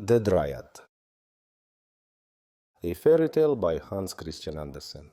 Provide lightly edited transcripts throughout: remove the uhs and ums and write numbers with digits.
The Dryad. A fairy tale by Hans Christian Andersen.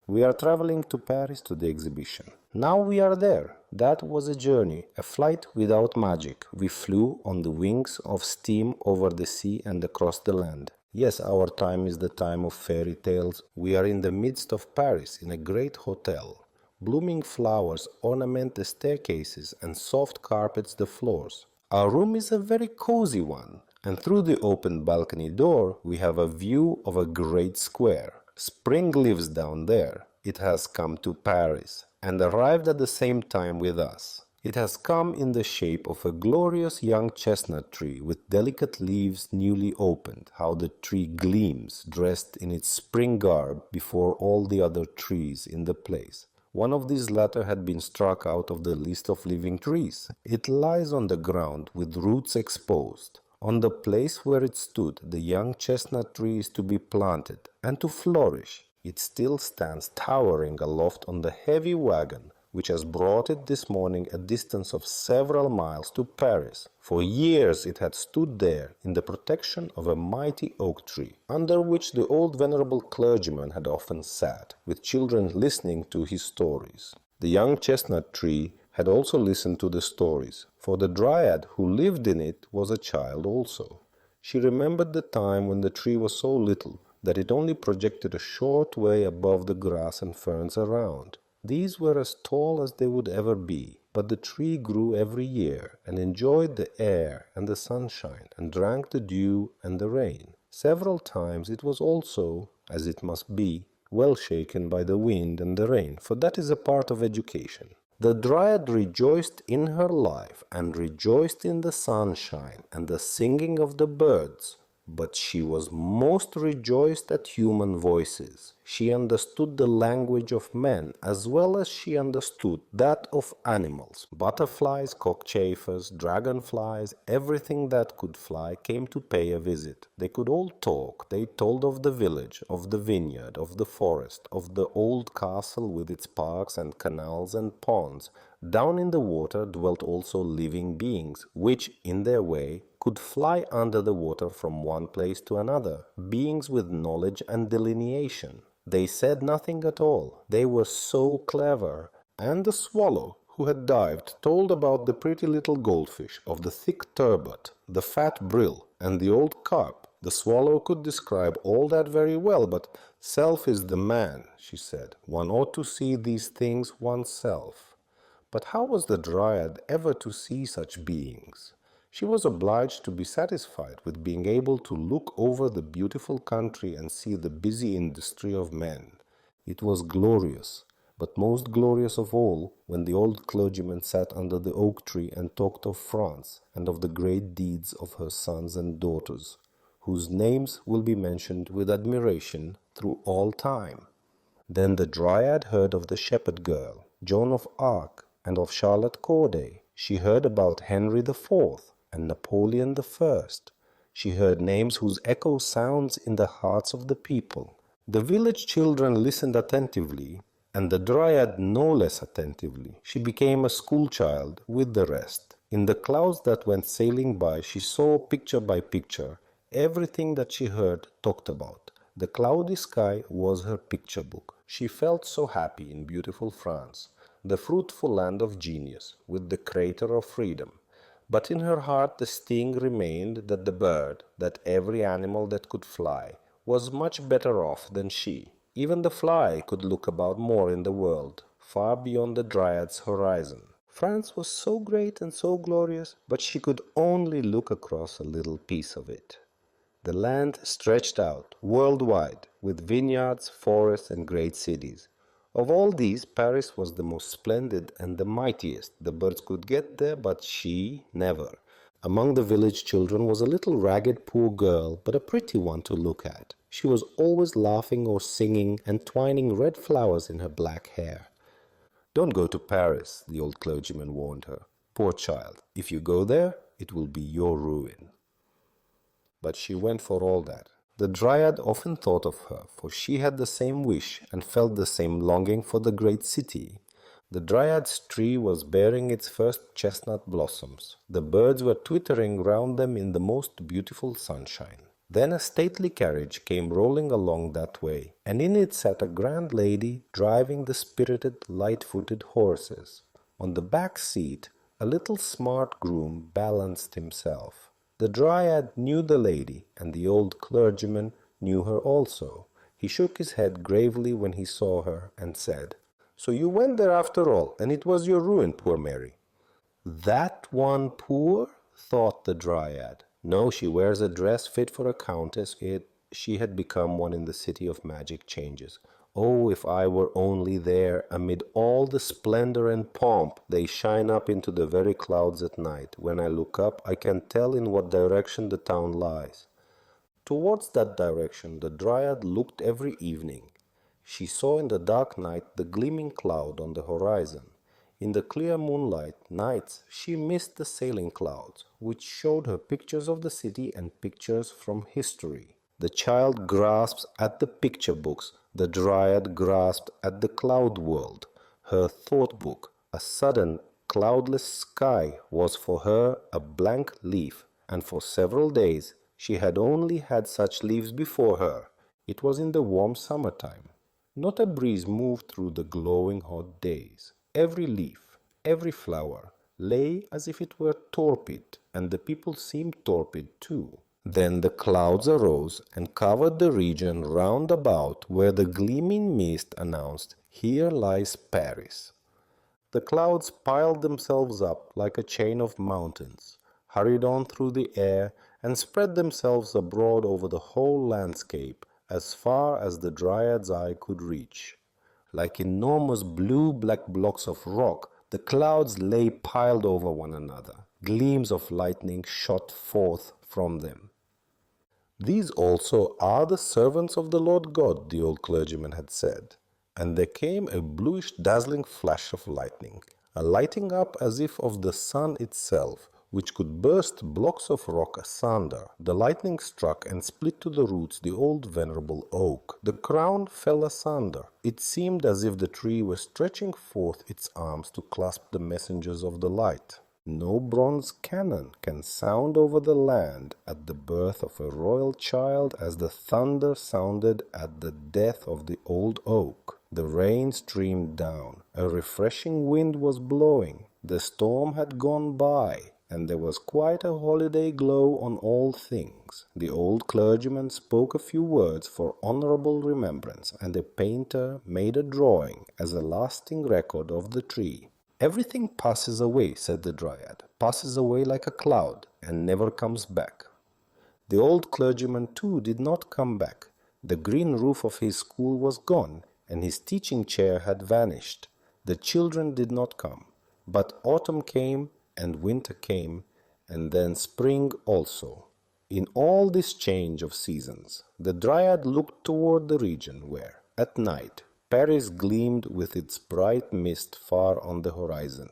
We are traveling to Paris to the exhibition. Now we are there. That was a journey, a flight without magic. We flew on the wings of steam over the sea and across the land. Yes, our time is the time of fairy tales. We are in the midst of Paris, in a great hotel. Blooming flowers ornament the staircases and soft carpets the floors. Our room is a very cozy one, and through the open balcony door we have a view of a great square. Spring lives down there. It has come to Paris, and arrived at the same time with us. It has come in the shape of a glorious young chestnut tree with delicate leaves newly opened. How the tree gleams, dressed in its spring garb, before all the other trees in the place. One of these latter had been struck out of the list of living trees. It lies on the ground with roots exposed. On the place where it stood, the young chestnut tree is to be planted and to flourish. It still stands towering aloft on the heavy wagon which has brought it this morning a distance of several miles to Paris. For years it had stood there in the protection of a mighty oak tree, under which the old venerable clergyman had often sat, with children listening to his stories. The young chestnut tree had also listened to the stories, for the Dryad who lived in it was a child also. She remembered the time when the tree was so little that it only projected a short way above the grass and ferns around. These were as tall as they would ever be, but the tree grew every year, and enjoyed the air and the sunshine, and drank the dew and the rain. Several times it was also, as it must be, well shaken by the wind and the rain, for that is a part of education. The Dryad rejoiced in her life, and rejoiced in the sunshine and the singing of the birds. But she was most rejoiced at human voices. She understood the language of men as well as she understood that of animals. Butterflies, cockchafers, dragonflies, everything that could fly came to pay a visit. They could all talk. They told of the village, of the vineyard, of the forest, of the old castle with its parks and canals and ponds. Down in the water dwelt also living beings, which, in their way, could fly under the water from one place to another, beings with knowledge and delineation. They said nothing at all. They were so clever. And the swallow, who had dived, told about the pretty little goldfish, of the thick turbot, the fat brill, and the old carp. The swallow could describe all that very well, but self is the man, she said. One ought to see these things oneself. But how was the Dryad ever to see such beings? She was obliged to be satisfied with being able to look over the beautiful country and see the busy industry of men. It was glorious, but most glorious of all when the old clergyman sat under the oak tree and talked of France and of the great deeds of her sons and daughters, whose names will be mentioned with admiration through all time. Then the Dryad heard of the shepherd girl, Joan of Arc, and of Charlotte Corday. She heard about Henry the Fourth and Napoleon the First. She heard names whose echo sounds in the hearts of the people. The village children listened attentively, and the Dryad no less attentively. She became a schoolchild with the rest. In the clouds that went sailing by, she saw picture by picture everything that she heard talked about. The cloudy sky was her picture book. She felt so happy in beautiful France, the fruitful land of genius, with the crater of freedom. But in her heart the sting remained that the bird, that every animal that could fly, was much better off than she. Even the fly could look about more in the world, far beyond the Dryad's horizon. France was so great and so glorious, but she could only look across a little piece of it. The land stretched out, worldwide, with vineyards, forests, and great cities. Of all these, Paris was the most splendid and the mightiest. The birds could get there, but she never. Among the village children was a little ragged poor girl, but a pretty one to look at. She was always laughing or singing and twining red flowers in her black hair. "Don't go to Paris," the old clergyman warned her. "Poor child, if you go there, it will be your ruin." But she went for all that. The Dryad often thought of her, for she had the same wish and felt the same longing for the great city. The Dryad's tree was bearing its first chestnut blossoms. The birds were twittering round them in the most beautiful sunshine. Then a stately carriage came rolling along that way, and in it sat a grand lady driving the spirited, light-footed horses. On the back seat, a little smart groom balanced himself. The Dryad knew the lady, and the old clergyman knew her also. He shook his head gravely when he saw her, and said, "So you went there after all, and it was your ruin, poor Mary." "That one poor?" thought the Dryad. "No, she wears a dress fit for a countess, yet she had become one in the city of magic changes. Oh, if I were only there, amid all the splendor and pomp they shine up into the very clouds at night. When I look up, I can tell in what direction the town lies." Towards that direction the Dryad looked every evening. She saw in the dark night the gleaming cloud on the horizon. In the clear moonlight nights she missed the sailing clouds, which showed her pictures of the city and pictures from history. The child grasps at the picture books, the Dryad grasped at the cloud world. Her thought book, a sudden, cloudless sky, was for her a blank leaf, and for several days she had only had such leaves before her. It was in the warm summer-time. Not a breeze moved through the glowing hot days. Every leaf, every flower, lay as if it were torpid, and the people seemed torpid too. Then the clouds arose and covered the region round about where the gleaming mist announced, "Here lies Paris." The clouds piled themselves up like a chain of mountains, hurried on through the air, and spread themselves abroad over the whole landscape as far as the Dryad's eye could reach. Like enormous blue-black blocks of rock, the clouds lay piled over one another. Gleams of lightning shot forth from them. "These also are the servants of the Lord God," the old clergyman had said. And there came a bluish dazzling flash of lightning, a lighting up as if of the sun itself, which could burst blocks of rock asunder. The lightning struck and split to the roots the old venerable oak. The crown fell asunder. It seemed as if the tree were stretching forth its arms to clasp the messengers of the light. No bronze cannon can sound over the land at the birth of a royal child as the thunder sounded at the death of the old oak. The rain streamed down. A refreshing wind was blowing. The storm had gone by, and there was quite a holiday glow on all things. The old clergyman spoke a few words for honorable remembrance, and the painter made a drawing as a lasting record of the tree. "Everything passes away," said the Dryad, "passes away like a cloud, and never comes back." The old clergyman too did not come back. The green roof of his school was gone, and his teaching chair had vanished. The children did not come. But autumn came, and winter came, and then spring also. In all this change of seasons, the Dryad looked toward the region where, at night, Paris gleamed with its bright mist far on the horizon.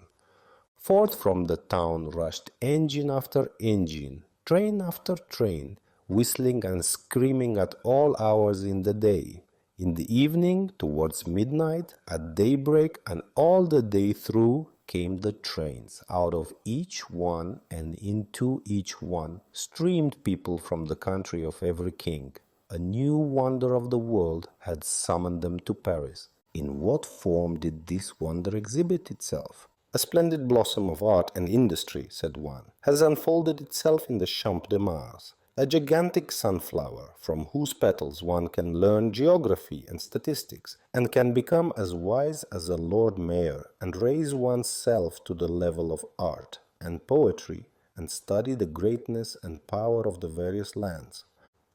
Forth from the town rushed engine after engine, train after train, whistling and screaming at all hours in the day. In the evening, towards midnight, at daybreak, and all the day through, came the trains. Out of each one and into each one streamed people from the country of every king. A new wonder of the world had summoned them to Paris. In what form did this wonder exhibit itself? "A splendid blossom of art and industry," said one, "has unfolded itself in the Champ de Mars. A gigantic sunflower, from whose petals one can learn geography and statistics, and can become as wise as a Lord Mayor, and raise one's self to the level of art and poetry, and study the greatness and power of the various lands."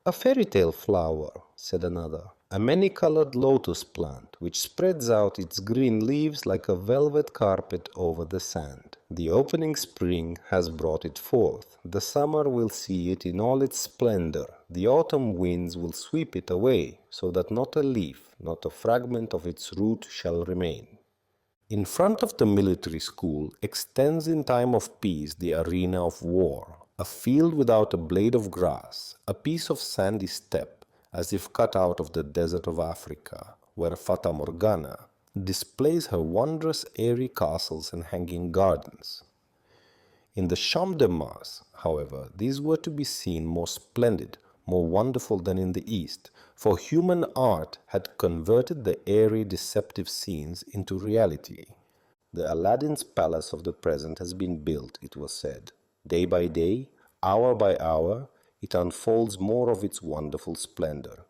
"A fairy tale flower," said another, "a many-colored lotus plant, which spreads out its green leaves like a velvet carpet over the sand. The opening spring has brought it forth. The summer will see it in all its splendor. The autumn winds will sweep it away, so that not a leaf, not a fragment of its root shall remain." In front of the military school extends in time of peace the arena of war. A field without a blade of grass, a piece of sandy steppe, as if cut out of the desert of Africa, where Fata Morgana, displays her wondrous airy castles and hanging gardens. In the Champ de Mars, however, these were to be seen more splendid, more wonderful than in the East, for human art had converted the airy, deceptive scenes into reality. The Aladdin's palace of the present has been built, it was said. Day by day, hour by hour, it unfolds more of its wonderful splendor.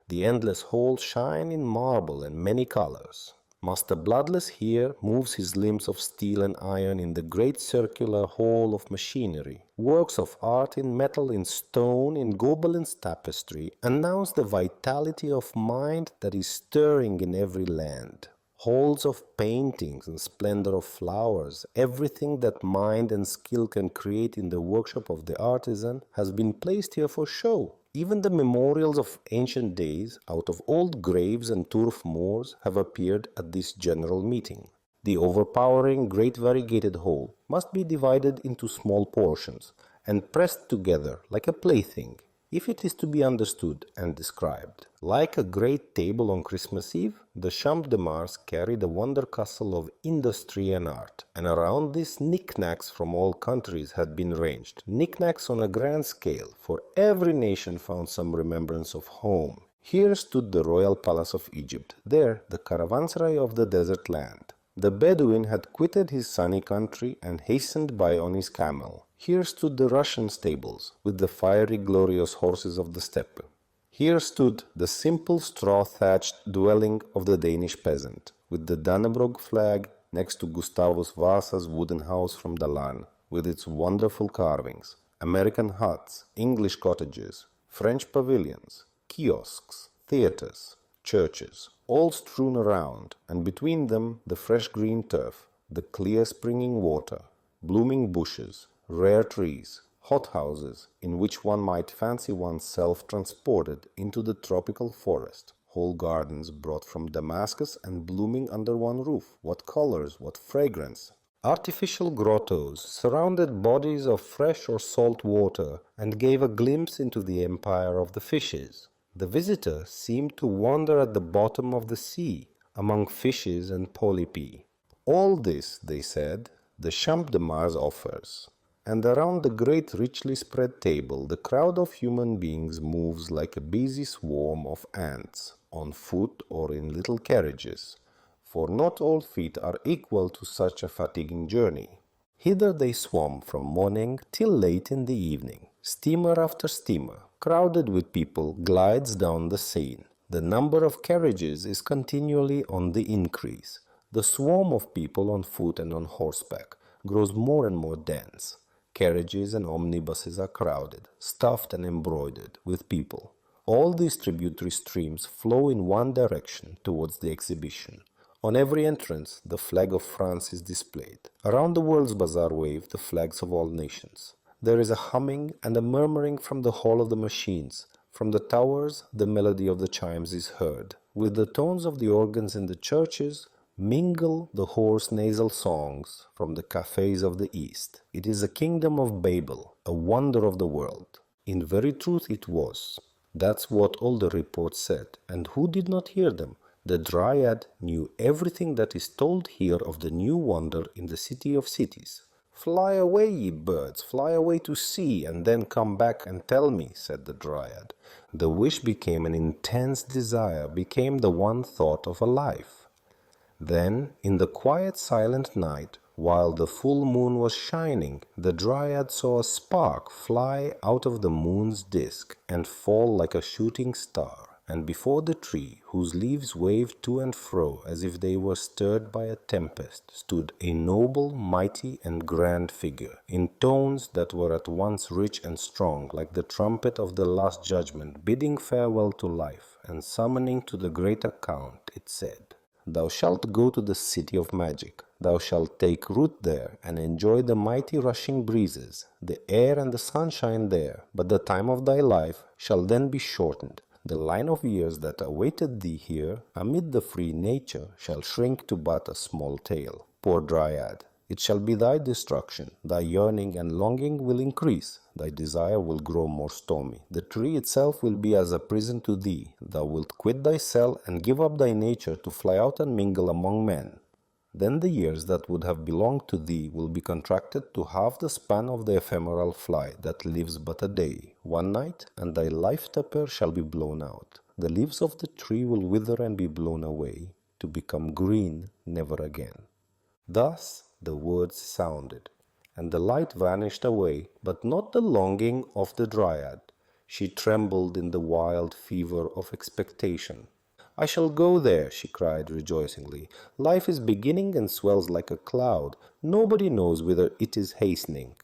The endless halls shine in marble and many colors. Master Bloodless here moves his limbs of steel and iron in the great circular hall of machinery. Works of art in metal, in stone, in Gobelin's tapestry announce the vitality of mind that is stirring in every land. Halls of paintings and splendor of flowers, everything that mind and skill can create in the workshop of the artisan has been placed here for show. Even the memorials of ancient days, out of old graves and turf moors, have appeared at this general meeting. The overpowering, great variegated whole must be divided into small portions and pressed together like a plaything, if it is to be understood and described. Like a great table on Christmas Eve, the Champ de Mars carried a wonder castle of industry and art, and around this knickknacks from all countries had been ranged, knickknacks on a grand scale, for every nation found some remembrance of home. Here stood the royal palace of Egypt, there the caravanserai of the desert land. The Bedouin had quitted his sunny country and hastened by on his camel. Here stood the Russian stables, with the fiery glorious horses of the steppe. Here stood the simple straw-thatched dwelling of the Danish peasant, with the Dannebrog flag next to Gustavus Vasa's wooden house from Dalarn, with its wonderful carvings, American huts, English cottages, French pavilions, kiosks, theatres, churches, all strewn around, and between them the fresh green turf, the clear springing water, blooming bushes, rare trees, hothouses in which one might fancy oneself transported into the tropical forest, whole gardens brought from Damascus and blooming under one roof. What colors, what fragrance! Artificial grottos surrounded bodies of fresh or salt water and gave a glimpse into the empire of the fishes. The visitor seemed to wander at the bottom of the sea, among fishes and polypi. All this, they said, the Champ de Mars offers. And around the great richly spread table the crowd of human beings moves like a busy swarm of ants, on foot or in little carriages, for not all feet are equal to such a fatiguing journey. Hither they swarm from morning till late in the evening. Steamer after steamer, crowded with people, glides down the Seine. The number of carriages is continually on the increase. The swarm of people on foot and on horseback grows more and more dense. Carriages and omnibuses are crowded, stuffed and embroidered with people. All these tributary streams flow in one direction towards the exhibition. On every entrance, the flag of France is displayed. Around the world's bazaar wave the flags of all nations. There is a humming and a murmuring from the hall of the machines. From the towers, the melody of the chimes is heard. With the tones of the organs in the churches, mingle the hoarse nasal songs from the cafes of the East. It is a kingdom of Babel, a wonder of the world. In very truth it was. That's what all the reports said. And who did not hear them? The Dryad knew everything that is told here of the new wonder in the city of cities. "Fly away, ye birds, fly away to sea, and then come back and tell me," said the Dryad. The wish became an intense desire, became the one thought of a life. Then, in the quiet silent night, while the full moon was shining, the Dryad saw a spark fly out of the moon's disk and fall like a shooting star. And before the tree, whose leaves waved to and fro as if they were stirred by a tempest, stood a noble, mighty, and grand figure, in tones that were at once rich and strong, like the trumpet of the Last Judgment, bidding farewell to life, and summoning to the great account. It said, "Thou shalt go to the city of magic. Thou shalt take root there, and enjoy the mighty rushing breezes, the air and the sunshine there, but the time of thy life shall then be shortened. The line of years that awaited thee here, amid the free nature, shall shrink to but a small tale. Poor Dryad, it shall be thy destruction. Thy yearning and longing will increase. thy desire will grow more stormy. The tree itself will be as a prison to thee. Thou wilt quit thy cell and give up thy nature to fly out and mingle among men. Then the years that would have belonged to thee will be contracted to half the span of the ephemeral fly that lives but a day, one night, and thy life taper shall be blown out. The leaves of the tree will wither and be blown away, to become green never again. Thus the words sounded, and the light vanished away, but not the longing of the Dryad. She trembled in the wild fever of expectation. I shall go there, she cried rejoicingly. Life is beginning and swells like a cloud. Nobody knows whither it is hastening.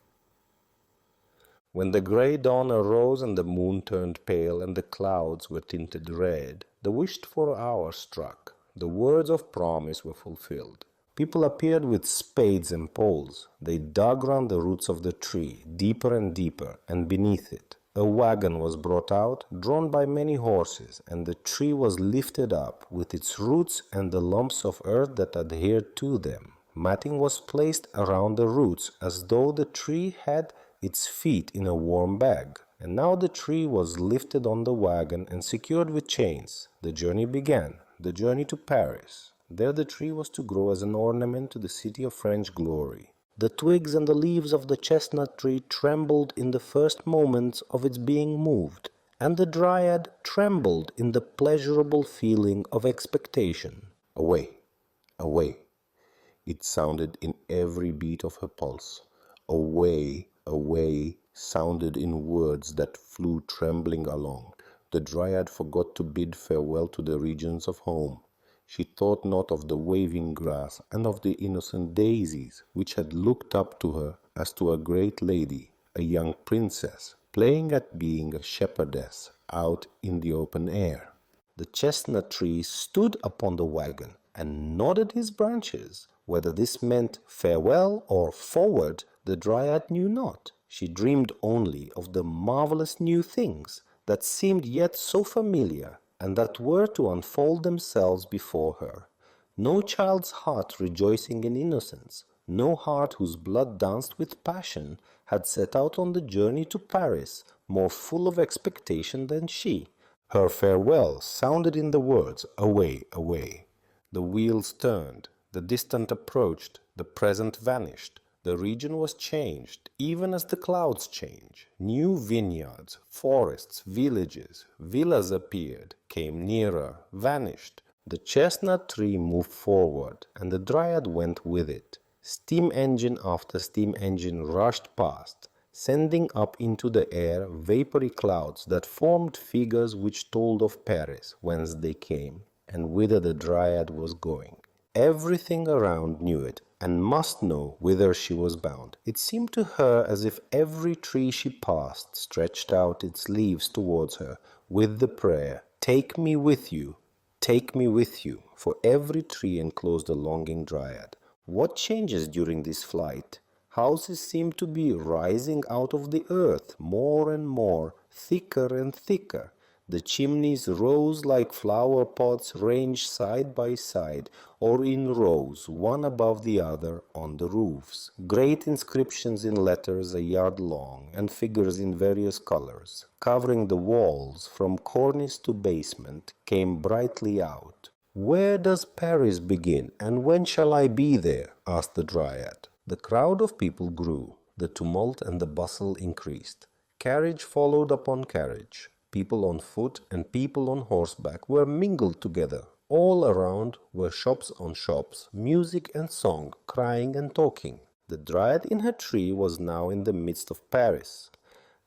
When the grey dawn arose and the moon turned pale and the clouds were tinted red, the wished-for hour struck. The words of promise were fulfilled. People appeared with spades and poles. They dug round the roots of the tree, deeper and deeper, and beneath it. A wagon was brought out, drawn by many horses, and the tree was lifted up, with its roots and the lumps of earth that adhered to them. Matting was placed around the roots, as though the tree had its feet in a warm bag. And now the tree was lifted on the wagon and secured with chains. The journey began, the journey to Paris. There the tree was to grow as an ornament to the city of French glory. The twigs and the leaves of the chestnut tree trembled in the first moments of its being moved, and the Dryad trembled in the pleasurable feeling of expectation. Away, away, it sounded in every beat of her pulse. Away, away, sounded in words that flew trembling along. The Dryad forgot to bid farewell to the regions of home. She thought not of the waving grass and of the innocent daisies, which had looked up to her as to a great lady, a young princess, playing at being a shepherdess out in the open air. The chestnut tree stood upon the wagon and nodded his branches. Whether this meant farewell or forward, the Dryad knew not. She dreamed only of the marvelous new things that seemed yet so familiar, and that were to unfold themselves before her. No child's heart rejoicing in innocence, no heart whose blood danced with passion, had set out on the journey to Paris more full of expectation than she. Her farewell sounded in the words, away, away. The wheels turned, the distant approached, the present vanished. The region was changed, even as the clouds change. New vineyards, forests, villages, villas appeared, came nearer, vanished. The chestnut tree moved forward, and the Dryad went with it. Steam engine after steam engine rushed past, sending up into the air vapory clouds that formed figures which told of Paris, whence they came, and whither the Dryad was going. Everything around knew it, and must know whither she was bound. It seemed to her as if every tree she passed stretched out its leaves towards her, with the prayer, "Take me with you, take me with you," for every tree enclosed a longing Dryad. What changes during this flight? Houses seemed to be rising out of the earth, more and more, thicker and thicker. The chimneys rose like flower pots ranged side by side, or in rows, one above the other, on the roofs. Great inscriptions in letters a yard long, and figures in various colors, covering the walls from cornice to basement, came brightly out. "Where does Paris begin, and when shall I be there?" asked the Dryad. The crowd of people grew, the tumult and the bustle increased. Carriage followed upon carriage. People on foot and people on horseback were mingled together. All around were shops on shops, music and song, crying and talking. The Dryad in her tree was now in the midst of Paris.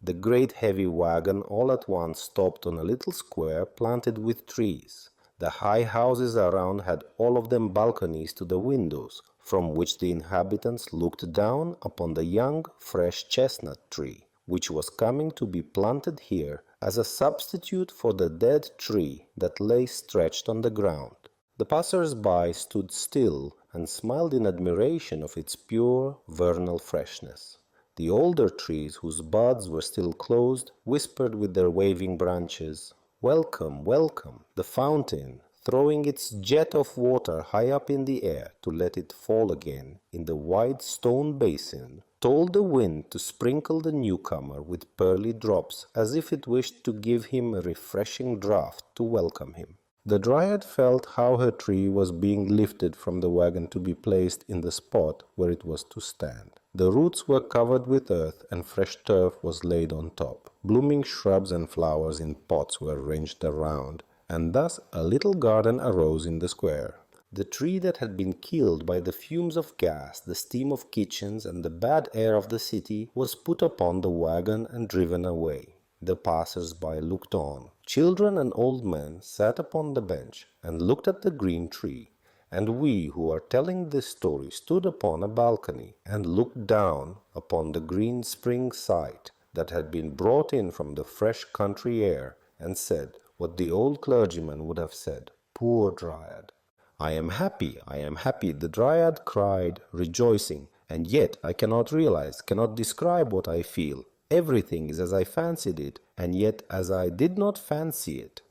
The great heavy wagon all at once stopped on a little square planted with trees. The high houses around had all of them balconies to the windows, from which the inhabitants looked down upon the young, fresh chestnut tree, which was coming to be planted here as a substitute for the dead tree that lay stretched on the ground. The passers-by stood still and smiled in admiration of its pure, vernal freshness. The older trees, whose buds were still closed, whispered with their waving branches, "Welcome, welcome!" The fountain, throwing its jet of water high up in the air to let it fall again in the wide stone basin, told the wind to sprinkle the newcomer with pearly drops, as if it wished to give him a refreshing draught to welcome him. The Dryad felt how her tree was being lifted from the wagon to be placed in the spot where it was to stand. The roots were covered with earth, and fresh turf was laid on top. Blooming shrubs and flowers in pots were ranged around, and thus a little garden arose in the square. The tree that had been killed by the fumes of gas, the steam of kitchens, and the bad air of the city was put upon the wagon and driven away. The passers-by looked on. Children and old men sat upon the bench and looked at the green tree, and we who are telling this story stood upon a balcony and looked down upon the green spring sight that had been brought in from the fresh country air, and said what the old clergyman would have said, "Poor Dryad." I am happy, the Dryad cried, rejoicing, and yet I cannot realize, cannot describe what I feel. Everything is as I fancied it, and yet as I did not fancy it.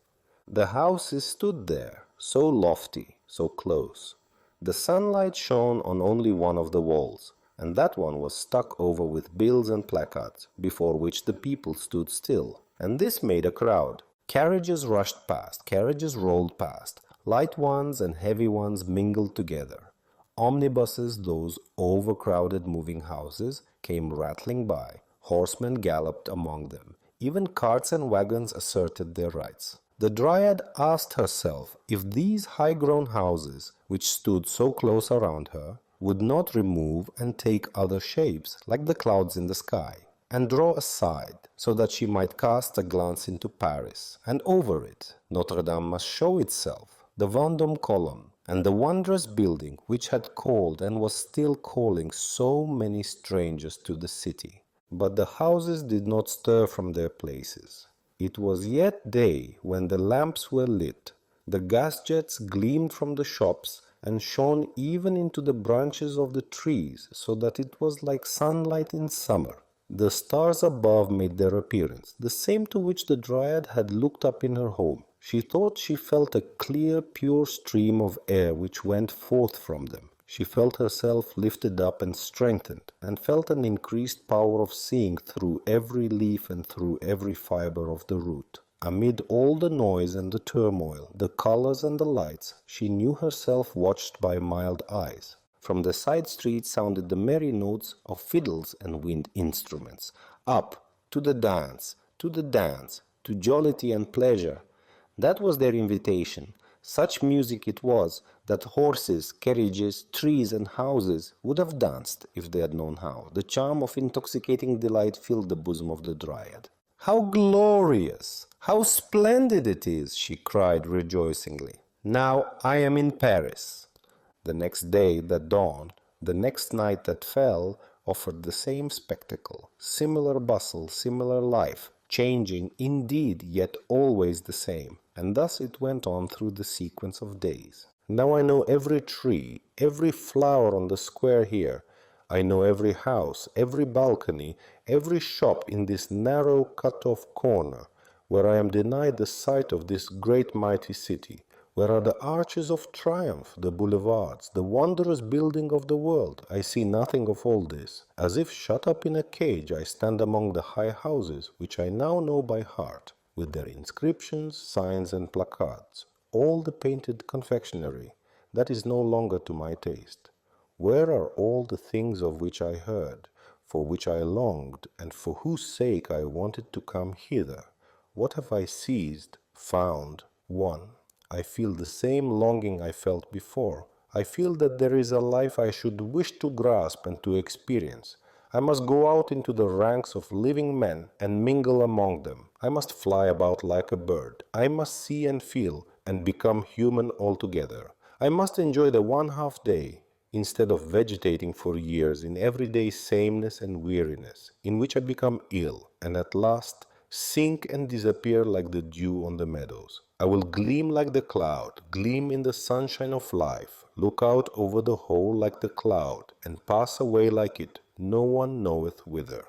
The houses stood there, so lofty, so close. The sunlight shone on only one of the walls, and that one was stuck over with bills and placards, before which the people stood still, and this made a crowd. Carriages rushed past, carriages rolled past. Light ones and heavy ones mingled together. Omnibuses, those overcrowded moving houses, came rattling by. Horsemen galloped among them. Even carts and wagons asserted their rights. The Dryad asked herself if these high-grown houses, which stood so close around her, would not remove and take other shapes, like the clouds in the sky, and draw aside, so that she might cast a glance into Paris, and over it Notre Dame must show itself, the Vendôme column, and the wondrous building which had called and was still calling so many strangers to the city. But the houses did not stir from their places. It was yet day when the lamps were lit. The gas jets gleamed from the shops and shone even into the branches of the trees, so that it was like sunlight in summer. The stars above made their appearance, the same to which the Dryad had looked up in her home. She thought she felt a clear, pure stream of air which went forth from them. She felt herself lifted up and strengthened, and felt an increased power of seeing through every leaf and through every fiber of the root. Amid all the noise and the turmoil, the colors and the lights, she knew herself watched by mild eyes. From the side streets sounded the merry notes of fiddles and wind instruments. Up, to the dance, to jollity and pleasure. That was their invitation. Such music it was that horses, carriages, trees, and houses would have danced if they had known how. The charm of intoxicating delight filled the bosom of the Dryad. "How glorious! How splendid it is!" she cried rejoicingly. "Now I am in Paris." The next day that dawned, the next night that fell, offered the same spectacle, similar bustle, similar life, changing indeed, yet always the same. And thus it went on through the sequence of days. Now I know every tree, every flower on the square here. I know every house, every balcony, every shop in this narrow cut-off corner, where I am denied the sight of this great mighty city. Where are the arches of triumph, the boulevards, the wondrous building of the world? I see nothing of all this. As if shut up in a cage, I stand among the high houses, which I now know by heart, with their inscriptions, signs, and placards. All the painted confectionery, that is no longer to my taste. Where are all the things of which I heard, for which I longed, and for whose sake I wanted to come hither? What have I seized, found, won? I feel the same longing I felt before. I feel that there is a life I should wish to grasp and to experience. I must go out into the ranks of living men and mingle among them. I must fly about like a bird. I must see and feel and become human altogether. I must enjoy the 1/2 day, instead of vegetating for years in everyday sameness and weariness, in which I become ill, and at last sink and disappear like the dew on the meadows. I will gleam like the cloud, gleam in the sunshine of life, look out over the whole like the cloud, and pass away like it, no one knoweth whither.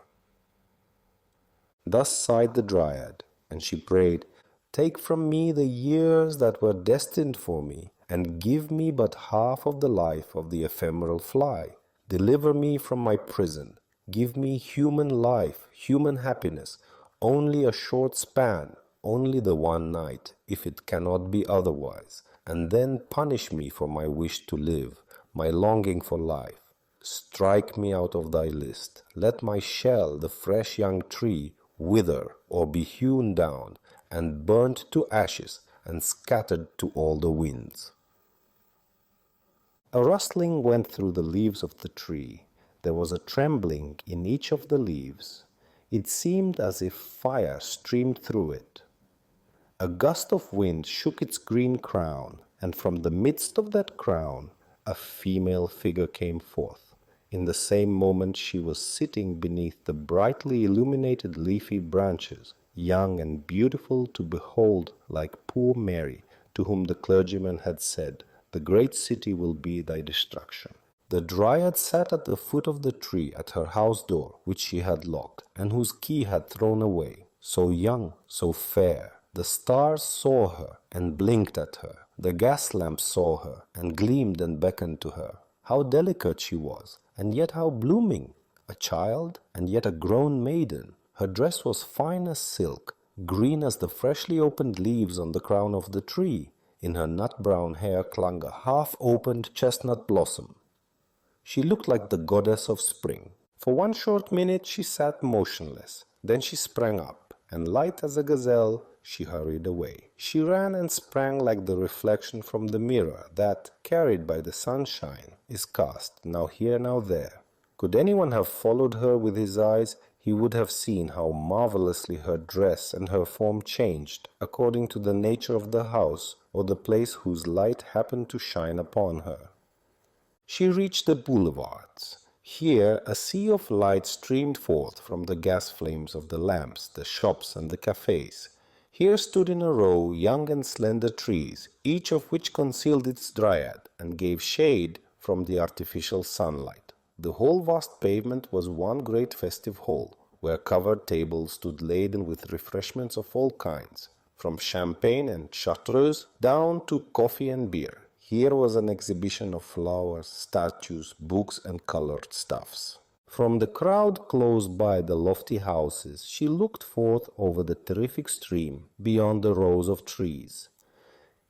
Thus sighed the Dryad, and she prayed, "Take from me the years that were destined for me, and give me but half of the life of the ephemeral fly. Deliver me from my prison, Give me human life, human happiness, only a short span, only the one night, if it cannot be otherwise, and then punish me for my wish to live, my longing for life. Strike me out of thy list. Let my shell, the fresh young tree, wither or be hewn down, and burnt to ashes, and scattered to all the winds. A rustling went through the leaves of the tree. There was a trembling in each of the leaves. It seemed as if fire streamed through it. A gust of wind shook its green crown, and from the midst of that crown a female figure came forth. In the same moment she was sitting beneath the brightly illuminated leafy branches, young and beautiful to behold, like poor Mary, to whom the clergyman had said, "The great city will be thy destruction." The Dryad sat at the foot of the tree at her house door, which she had locked, and whose key had thrown away. So young, so fair. The stars saw her and blinked at her. The gas lamps saw her and gleamed and beckoned to her. How delicate she was, and yet how blooming! A child, and yet a grown maiden. Her dress was fine as silk, green as the freshly opened leaves on the crown of the tree. In her nut-brown hair clung a half-opened chestnut blossom. She looked like the goddess of spring. For one short minute she sat motionless. Then she sprang up, and light as a gazelle, she hurried away. She ran and sprang like the reflection from the mirror that, carried by the sunshine, is cast now here, now there. Could anyone have followed her with his eyes, he would have seen how marvelously her dress and her form changed according to the nature of the house or the place whose light happened to shine upon her. She reached the boulevards. Here a sea of light streamed forth from the gas flames of the lamps, the shops, and the cafes. Here stood in a row young and slender trees, each of which concealed its Dryad and gave shade from the artificial sunlight. The whole vast pavement was one great festive hall, where covered tables stood laden with refreshments of all kinds, from champagne and chartreuse down to coffee and beer. Here was an exhibition of flowers, statues, books, and colored stuffs. From the crowd close by the lofty houses, she looked forth over the terrific stream beyond the rows of trees.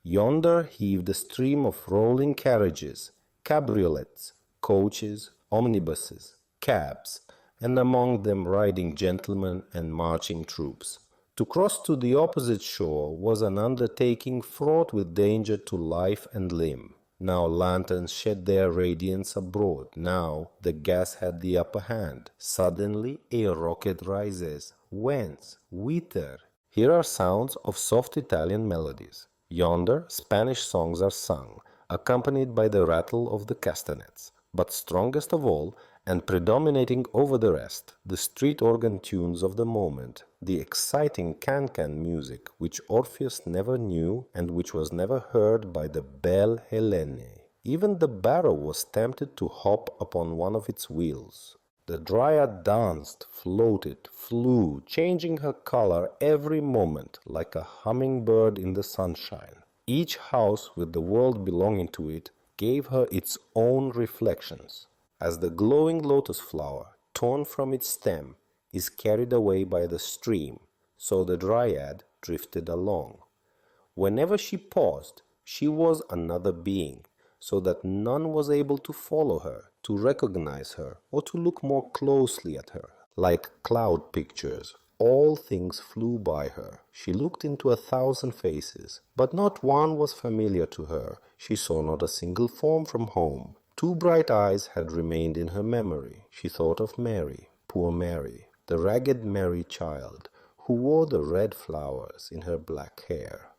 Yonder heaved a stream of rolling carriages, cabriolets, coaches, omnibuses, cabs, and among them riding gentlemen and marching troops. To cross to the opposite shore was an undertaking fraught with danger to life and limb. Now lanterns shed their radiance abroad. Now the gas had the upper hand. Suddenly a rocket rises. Whence? Whither? Here are sounds of soft Italian melodies. Yonder Spanish songs are sung, accompanied by the rattle of the castanets. But strongest of all, and predominating over the rest, the street organ tunes of the moment, the exciting can-can music which Orpheus never knew and which was never heard by the belle Helene. Even the barrow was tempted to hop upon one of its wheels. The Dryad danced, floated, flew, changing her color every moment like a hummingbird in the sunshine. Each house with the world belonging to it gave her its own reflections. As the glowing lotus flower, torn from its stem, is carried away by the stream, so the Dryad drifted along. Whenever she paused, she was another being, so that none was able to follow her, to recognize her, or to look more closely at her. Like cloud pictures, all things flew by her. She looked into 1,000 faces, but not one was familiar to her. She saw not a single form from home. 2 bright eyes had remained in her memory. She thought of Mary, poor Mary, the ragged Mary child, who wore the red flowers in her black hair.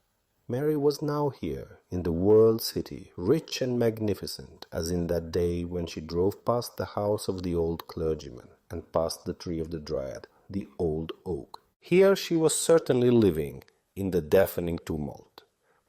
Mary was now here, in the world city, rich and magnificent, as in that day when she drove past the house of the old clergyman, and past the tree of the Dryad, the old oak. Here she was certainly living, in the deafening tumult.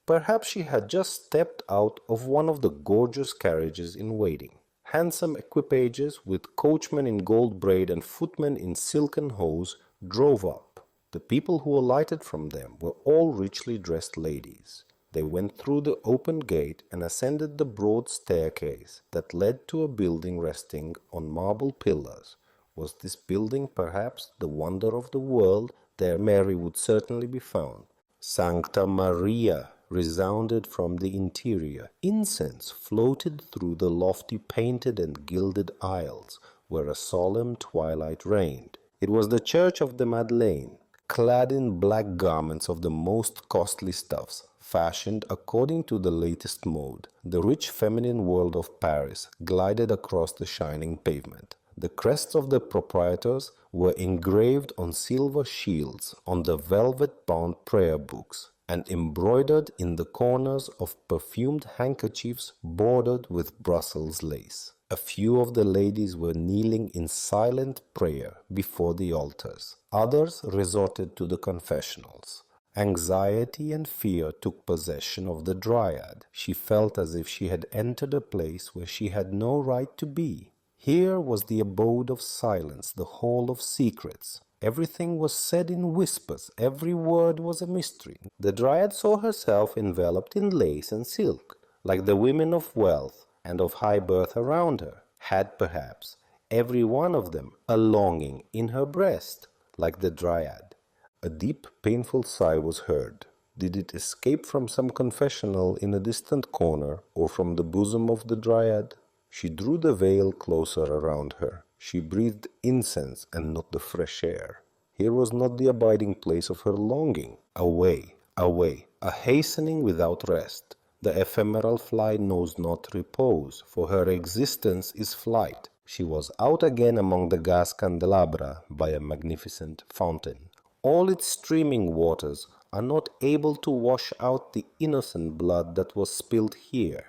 Perhaps she had just stepped out of one of the gorgeous carriages in waiting. Handsome equipages with coachmen in gold braid and footmen in silken hose drove up. The people who alighted from them were all richly dressed ladies. They went through the open gate and ascended the broad staircase that led to a building resting on marble pillars, Was this building perhaps the wonder of the world? There Mary would certainly be found. Sancta Maria resounded from the interior. Incense floated through the lofty painted and gilded aisles, where a solemn twilight reigned. It was the Church of the Madeleine, clad in black garments of the most costly stuffs, fashioned according to the latest mode. The rich feminine world of Paris glided across the shining pavement. The crests of the proprietors were engraved on silver shields on the velvet-bound prayer books, and embroidered in the corners of perfumed handkerchiefs bordered with Brussels lace. A few of the ladies were kneeling in silent prayer before the altars. Others resorted to the confessionals. Anxiety and fear took possession of the Dryad. She felt as if she had entered a place where she had no right to be. Here was the abode of silence, the hall of secrets. Everything was said in whispers, every word was a mystery. The Dryad saw herself enveloped in lace and silk, like the women of wealth and of high birth around her, had perhaps, every one of them, a longing in her breast, like the Dryad. A deep, painful sigh was heard. Did it escape from some confessional in a distant corner, or from the bosom of the Dryad? She drew the veil closer around her. She breathed incense and not the fresh air. Here was not the abiding place of her longing. Away, away, a hastening without rest. The ephemeral fly knows not repose, for her existence is flight. She was out again among the gas candelabra by a magnificent fountain. All its streaming waters are not able to wash out the innocent blood that was spilt here.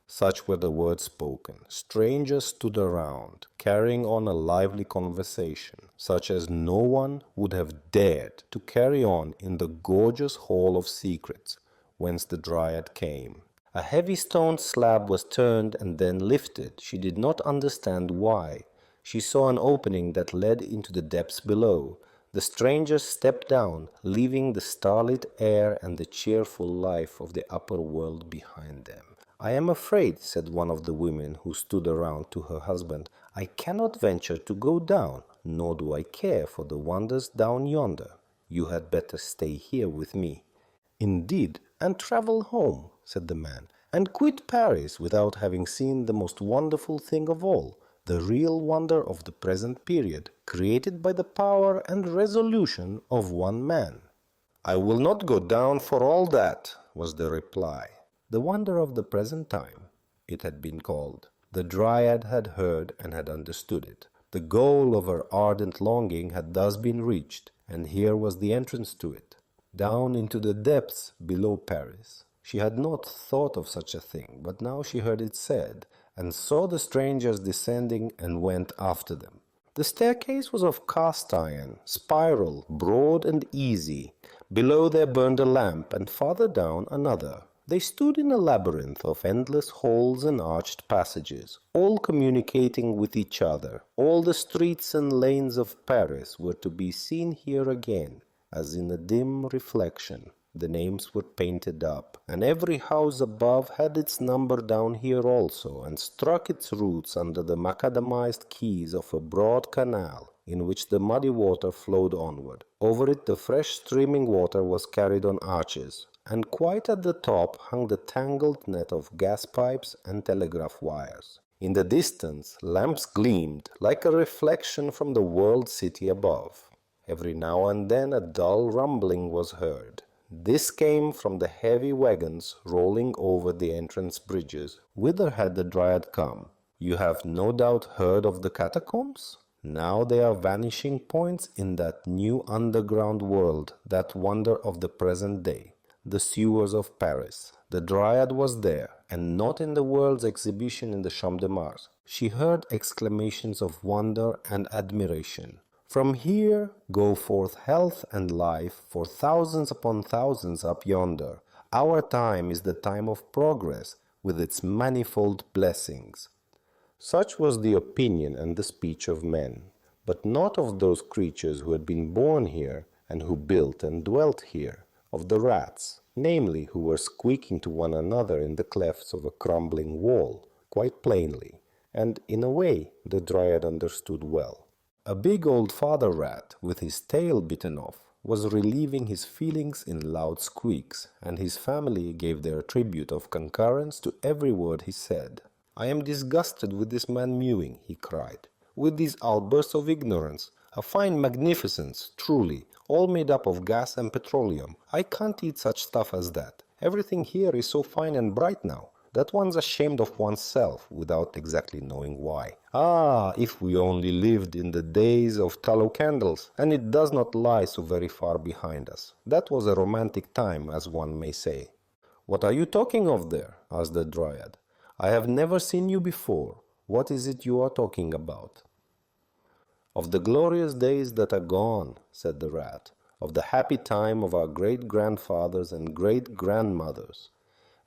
Such were the words spoken. Strangers stood around, carrying on a lively conversation, such as no one would have dared to carry on in the gorgeous hall of secrets, whence the Dryad came. A heavy stone slab was turned and then lifted. She did not understand why. She saw an opening that led into the depths below. The strangers stepped down, leaving the starlit air and the cheerful life of the upper world behind them. "I am afraid," said one of the women who stood around to her husband, "I cannot venture to go down, nor do I care for the wonders down yonder. You had better stay here with me." "Indeed, and travel home," said the man, "and quit Paris without having seen the most wonderful thing of all, the real wonder of the present period, created by the power and resolution of one man." "I will not go down for all that," was the reply. The wonder of the present time, it had been called. The Dryad had heard and had understood it. The goal of her ardent longing had thus been reached, and here was the entrance to it, down into the depths below Paris. She had not thought of such a thing, but now she heard it said, and saw the strangers descending and went after them. The staircase was of cast iron, spiral, broad and easy. Below there burned a lamp, and farther down another. They stood in a labyrinth of endless halls and arched passages, all communicating with each other. All the streets and lanes of Paris were to be seen here again, as in a dim reflection. The names were painted up, and every house above had its number down here also, and struck its roots under the macadamized quays of a broad canal, in which the muddy water flowed onward. Over it the fresh streaming water was carried on arches, and quite at the top hung the tangled net of gas pipes and telegraph wires. In the distance, lamps gleamed like a reflection from the world city above. Every now and then a dull rumbling was heard. This came from the heavy wagons rolling over the entrance bridges. Whither had the Dryad come? You have no doubt heard of the catacombs? Now they are vanishing points in that new underground world, that wonder of the present day. The sewers of Paris. The Dryad was there, and not in the world's exhibition in the Champ de Mars. She heard exclamations of wonder and admiration. From here go forth health and life for thousands upon thousands up yonder. Our time is the time of progress, with its manifold blessings. Such was the opinion and the speech of men, but not of those creatures who had been born here, and who built and dwelt here. Of the rats, namely, who were squeaking to one another in the clefts of a crumbling wall, quite plainly, and in a way the Dryad understood well. A big old father rat, with his tail bitten off, was relieving his feelings in loud squeaks, and his family gave their tribute of concurrence to every word he said. "I am disgusted with this man mewing," he cried, "with these outbursts of ignorance. A fine magnificence, truly, all made up of gas and petroleum. I can't eat such stuff as that. Everything here is so fine and bright now that one's ashamed of oneself without exactly knowing why. Ah, if we only lived in the days of tallow candles, and it does not lie so very far behind us. That was a romantic time, as one may say." "What are you talking of there?" asked the Dryad. "I have never seen you before. What is it you are talking about?" "Of the glorious days that are gone," said the rat, "of the happy time of our great-grandfathers and great-grandmothers.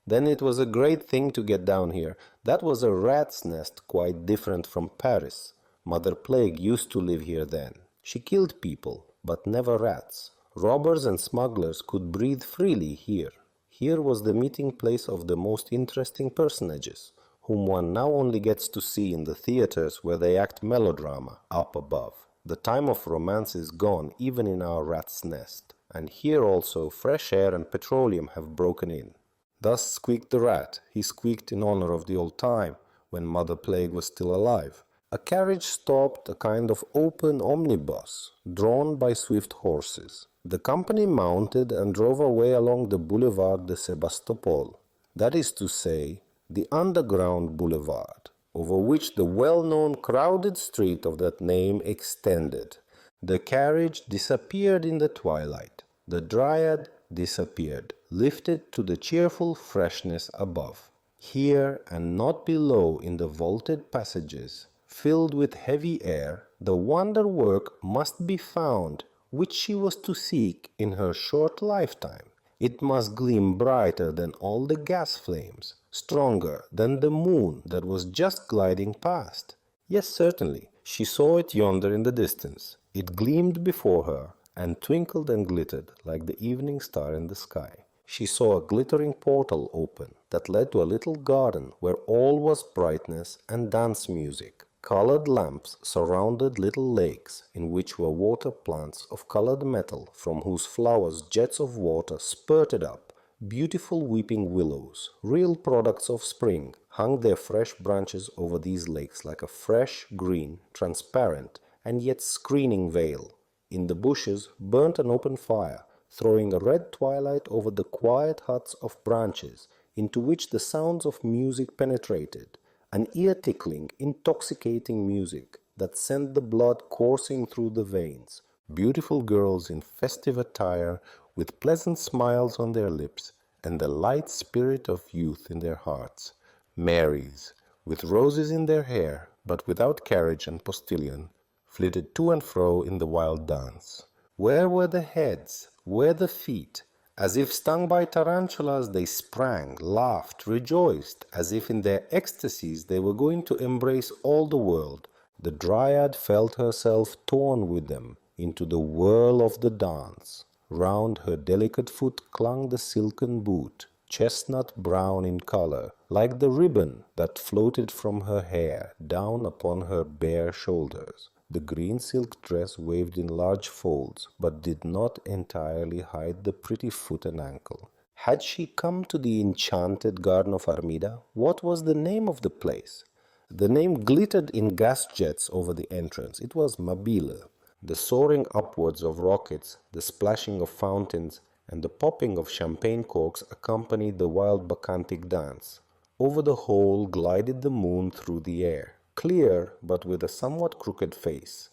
Then it was a great thing to get down here. That was a rat's nest quite different from Paris. Mother Plague used to live here then. She killed people, but never rats. Robbers and smugglers could breathe freely here. Here was the meeting place of the most interesting personages, whom one now only gets to see in the theaters where they act melodrama up above. The time of romance is gone even in our rat's nest, and here also fresh air and petroleum have broken in." Thus squeaked the rat. He squeaked in honor of the old time, when Mother Plague was still alive. A carriage stopped, a kind of open omnibus, drawn by swift horses. The company mounted and drove away along the Boulevard de Sebastopol, that is to say, the underground boulevard, over which the well-known crowded street of that name extended. The carriage disappeared in the twilight. The Dryad disappeared, lifted to the cheerful freshness above. Here and not below in the vaulted passages, filled with heavy air, the wonder-work must be found which she was to seek in her short lifetime. It must gleam brighter than all the gas flames, stronger than the moon that was just gliding past. Yes, certainly, she saw it yonder in the distance. It gleamed before her, and twinkled and glittered like the evening star in the sky. She saw a glittering portal open that led to a little garden where all was brightness and dance music. Colored lamps surrounded little lakes in which were water plants of colored metal from whose flowers jets of water spurted up. Beautiful weeping willows, real products of spring, hung their fresh branches over these lakes like a fresh, green, transparent, and yet screening veil. In the bushes burnt an open fire, throwing a red twilight over the quiet huts of branches into which the sounds of music penetrated, an ear-tickling, intoxicating music that sent the blood coursing through the veins. Beautiful girls in festive attire, with pleasant smiles on their lips and the light spirit of youth in their hearts. Marys, with roses in their hair, but without carriage and postilion, flitted to and fro in the wild dance. Where were the heads? Where the feet? As if stung by tarantulas, they sprang, laughed, rejoiced, as if in their ecstasies they were going to embrace all the world. The Dryad felt herself torn with them into the whirl of the dance. Round her delicate foot clung the silken boot, chestnut brown in color, like the ribbon that floated from her hair down upon her bare shoulders. The green silk dress waved in large folds, but did not entirely hide the pretty foot and ankle. Had she come to the enchanted garden of Armida? What was the name of the place? The name glittered in gas jets over the entrance. It was Mabile. The soaring upwards of rockets, the splashing of fountains, and the popping of champagne corks accompanied the wild bacchantic dance. Over the whole glided the moon through the air, clear but with a somewhat crooked face.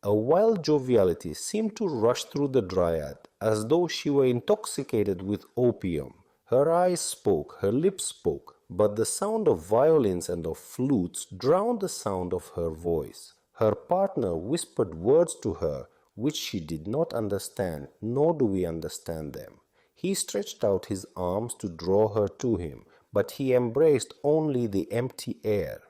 A wild joviality seemed to rush through the Dryad, as though she were intoxicated with opium. Her eyes spoke, her lips spoke, but the sound of violins and of flutes drowned the sound of her voice. Her partner whispered words to her which she did not understand, nor do we understand them. He stretched out his arms to draw her to him, but he embraced only the empty air.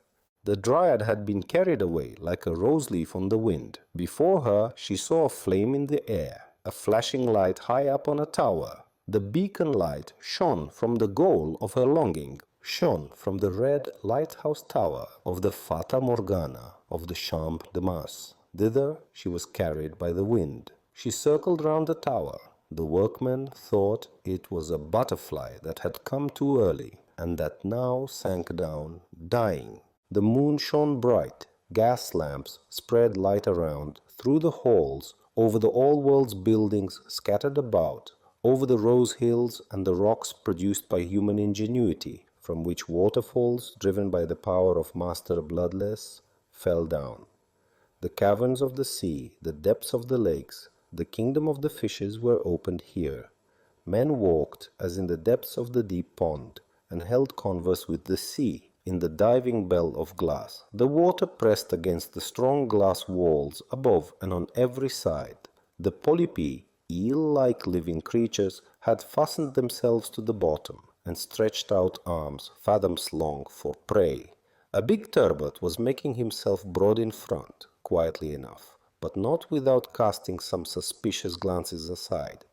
The Dryad had been carried away like a rose leaf on the wind. Before her she saw a flame in the air, a flashing light high up on a tower. The beacon light shone from the goal of her longing, shone from the red lighthouse tower of the Fata Morgana of the Champ de Mars. Thither she was carried by the wind. She circled round the tower. The workmen thought it was a butterfly that had come too early, and that now sank down, dying. The moon shone bright. Gas lamps spread light around, through the halls, over the all-world's buildings scattered about, over the rose hills and the rocks produced by human ingenuity, from which waterfalls, driven by the power of Master Bloodless, fell down. The caverns of the sea, the depths of the lakes, the kingdom of the fishes were opened here. Men walked as in the depths of the deep pond, and held converse with the sea in the diving bell of glass. The water pressed against the strong glass walls above and on every side. The polypi, eel-like living creatures, had fastened themselves to the bottom, and stretched out arms fathoms long for prey. A big turbot was making himself broad in front, quietly enough, but not without casting some suspicious glances aside.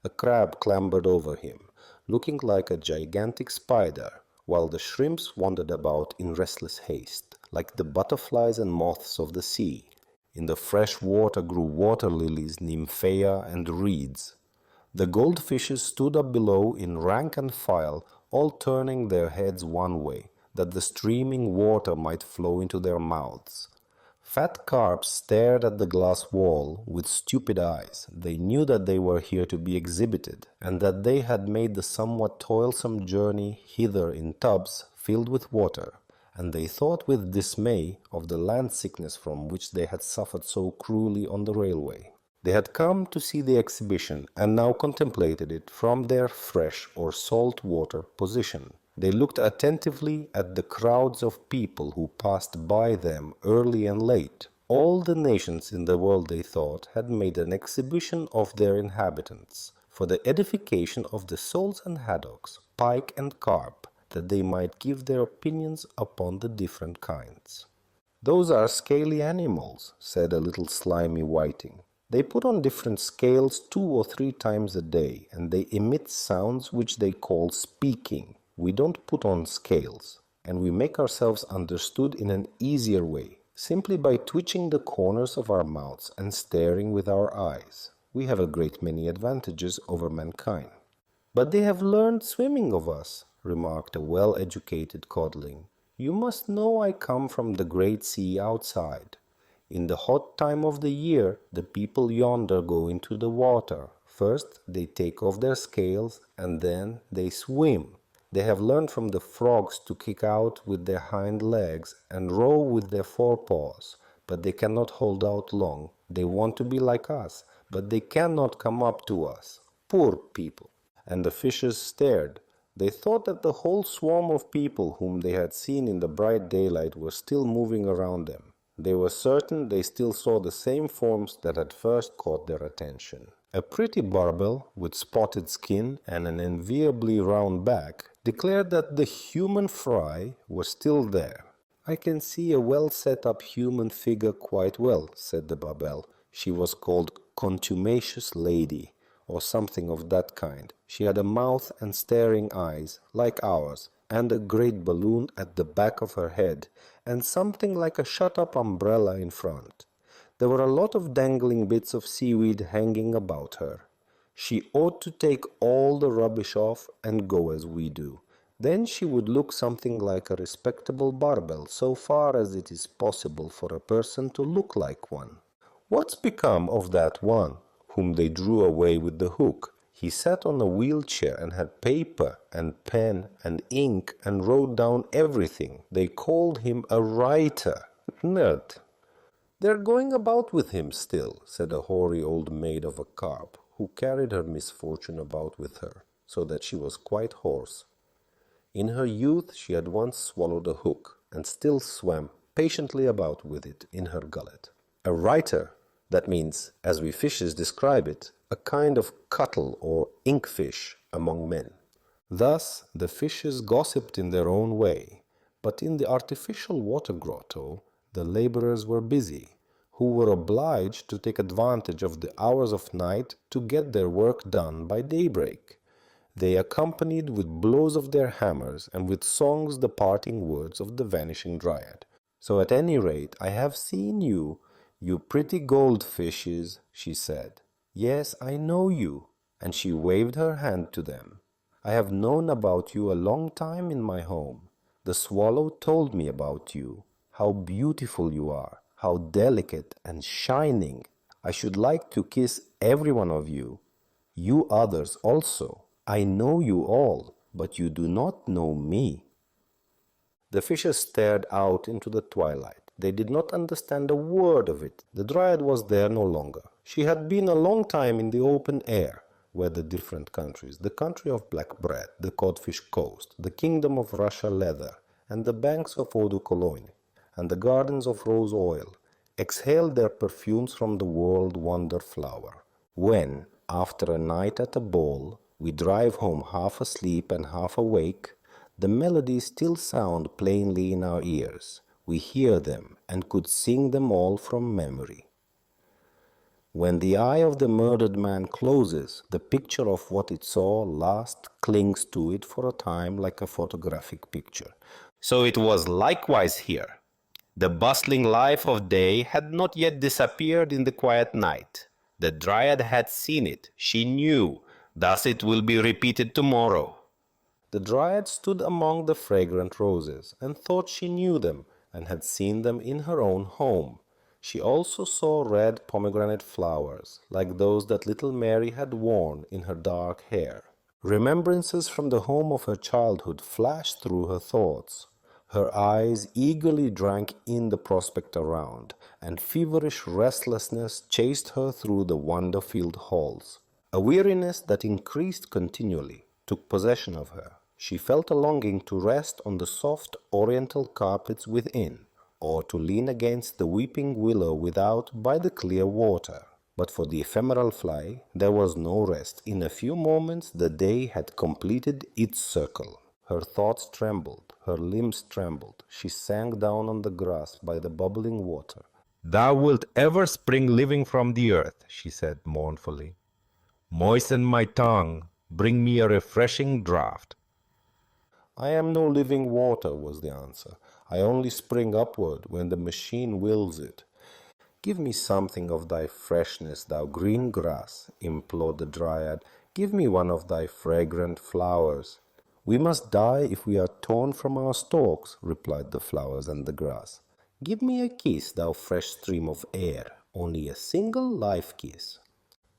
A crab clambered over him, looking like a gigantic spider, while the shrimps wandered about in restless haste, like the butterflies and moths of the sea. In the fresh water grew water lilies, nymphea, and reeds. The goldfishes stood up below in rank and file, all turning their heads one way, that the streaming water might flow into their mouths. Fat carps stared at the glass wall with stupid eyes. They knew that they were here to be exhibited, and that they had made the somewhat toilsome journey hither in tubs filled with water, and they thought with dismay of the land sickness from which they had suffered so cruelly on the railway. They had come to see the exhibition, and now contemplated it from their fresh or salt water position. They looked attentively at the crowds of people who passed by them early and late. All the nations in the world, they thought, had made an exhibition of their inhabitants, for the edification of the soles and haddocks, pike and carp, that they might give their opinions upon the different kinds. "Those are scaly animals," said a little slimy whiting. "They put on different scales 2 or 3 times a day, and they emit sounds which they call speaking. We don't put on scales, and we make ourselves understood in an easier way, simply by twitching the corners of our mouths and staring with our eyes. We have a great many advantages over mankind." "But they have learned swimming of us," remarked a well-educated codling. "You must know I come from the great sea outside. In the hot time of the year, the people yonder go into the water. First they take off their scales, and then they swim. They have learned from the frogs to kick out with their hind legs and row with their forepaws, but they cannot hold out long. They want to be like us, but they cannot come up to us. Poor people!" And the fishes stared. They thought that the whole swarm of people whom they had seen in the bright daylight were still moving around them. They were certain they still saw the same forms that had first caught their attention. A pretty barbel with spotted skin and an enviably round back declared that the human fry was still there. "I can see a well-set-up human figure quite well," said the barbel. She was called Contumacious Lady, or something of that kind. She had a mouth and staring eyes, like ours, and a great balloon at the back of her head, and something like a shut-up umbrella in front. There were a lot of dangling bits of seaweed hanging about her. She ought to take all the rubbish off and go as we do. Then she would look something like a respectable barbel, so far as it is possible for a person to look like one. What's become of that one whom they drew away with the hook? He sat on a wheelchair and had paper and pen and ink and wrote down everything. They called him a writer. Nerd. "They're going about with him still," said a hoary old maid of a carp, who carried her misfortune about with her, so that she was quite hoarse. In her youth she had once swallowed a hook, and still swam patiently about with it in her gullet. A writer, that means, as we fishes describe it, a kind of cuttle or inkfish among men. Thus the fishes gossiped in their own way, but in the artificial water grotto the laborers were busy, who were obliged to take advantage of the hours of night to get their work done by daybreak. They accompanied with blows of their hammers and with songs the parting words of the vanishing Dryad. "So at any rate I have seen you, you pretty goldfishes," she said. "Yes, I know you," and she waved her hand to them. "I have known about you a long time in my home. The swallow told me about you, how beautiful you are, how delicate and shining. I should like to kiss every one of you. You others also. I know you all, but you do not know me." The fishes stared out into the twilight. They did not understand a word of it. The Dryad was there no longer. She had been a long time in the open air, where the different countries, the country of black bread, the codfish coast, the kingdom of Russia leather, and the banks of eau de Cologne, and the gardens of rose oil, exhaled their perfumes from the world wonder flower. When, after a night at a ball, we drive home half asleep and half awake, the melodies still sound plainly in our ears. We hear them and could sing them all from memory. When the eye of the murdered man closes, the picture of what it saw last clings to it for a time like a photographic picture. So it was likewise here. The bustling life of day had not yet disappeared in the quiet night. The Dryad had seen it. She knew. Thus it will be repeated tomorrow. The Dryad stood among the fragrant roses, and thought she knew them, and had seen them in her own home. She also saw red pomegranate flowers, like those that little Mary had worn in her dark hair. Remembrances from the home of her childhood flashed through her thoughts. Her eyes eagerly drank in the prospect around, and feverish restlessness chased her through the wonder-filled halls. A weariness that increased continually took possession of her. She felt a longing to rest on the soft oriental carpets within, or to lean against the weeping willow without by the clear water. But for the ephemeral fly there was no rest. In a few moments the day had completed its circle. Her thoughts trembled, her limbs trembled. She sank down on the grass by the bubbling water. "Thou wilt ever spring living from the earth," she said mournfully. "Moisten my tongue, bring me a refreshing draught." "I am no living water," was the answer. "I only spring upward when the machine wills it." "Give me something of thy freshness, thou green grass," implored the Dryad. "Give me one of thy fragrant flowers." "We must die if we are torn from our stalks," replied the flowers and the grass. "Give me a kiss, thou fresh stream of air, only a single life kiss."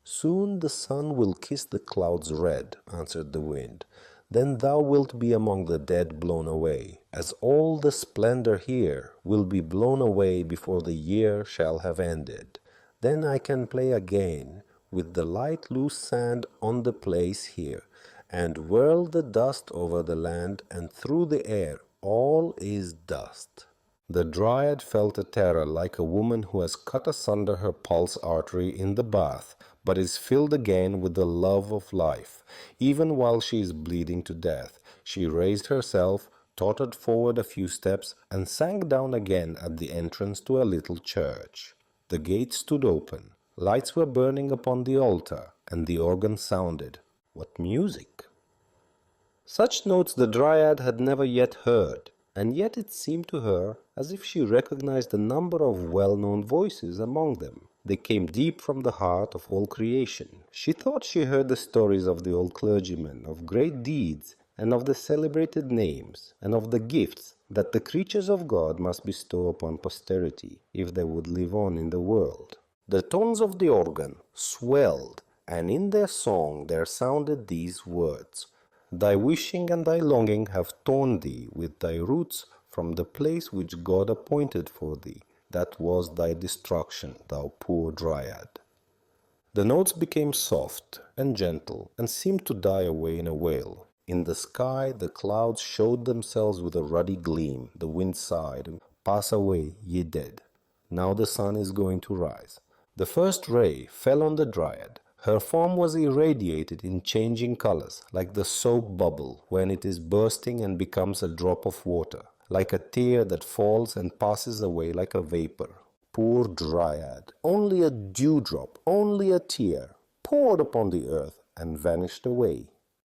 "Soon the sun will kiss the clouds red," answered the wind. "Then thou wilt be among the dead blown away, as all the splendor here will be blown away before the year shall have ended. Then I can play again with the light loose sand on the place here, and whirl the dust over the land, and through the air all is dust." The Dryad felt a terror like a woman who has cut asunder her pulse artery in the bath, but is filled again with the love of life. Even while she is bleeding to death, she raised herself, tottered forward a few steps, and sank down again at the entrance to a little church. The gate stood open, lights were burning upon the altar, and the organ sounded. What music! Such notes the Dryad had never yet heard, and yet it seemed to her as if she recognized a number of well-known voices among them. They came deep from the heart of all creation. She thought she heard the stories of the old clergymen, of great deeds, and of the celebrated names, and of the gifts that the creatures of God must bestow upon posterity, if they would live on in the world. The tones of the organ swelled, and in their song there sounded these words: "Thy wishing and thy longing have torn thee with thy roots from the place which God appointed for thee. That was thy destruction, thou poor Dryad." The notes became soft and gentle and seemed to die away in a wail. In the sky the clouds showed themselves with a ruddy gleam. The wind sighed, "Pass away, ye dead. Now the sun is going to rise." The first ray fell on the Dryad. Her form was irradiated in changing colors, like the soap bubble when it is bursting and becomes a drop of water, like a tear that falls and passes away like a vapor. Poor Dryad! Only a dewdrop, only a tear, poured upon the earth and vanished away.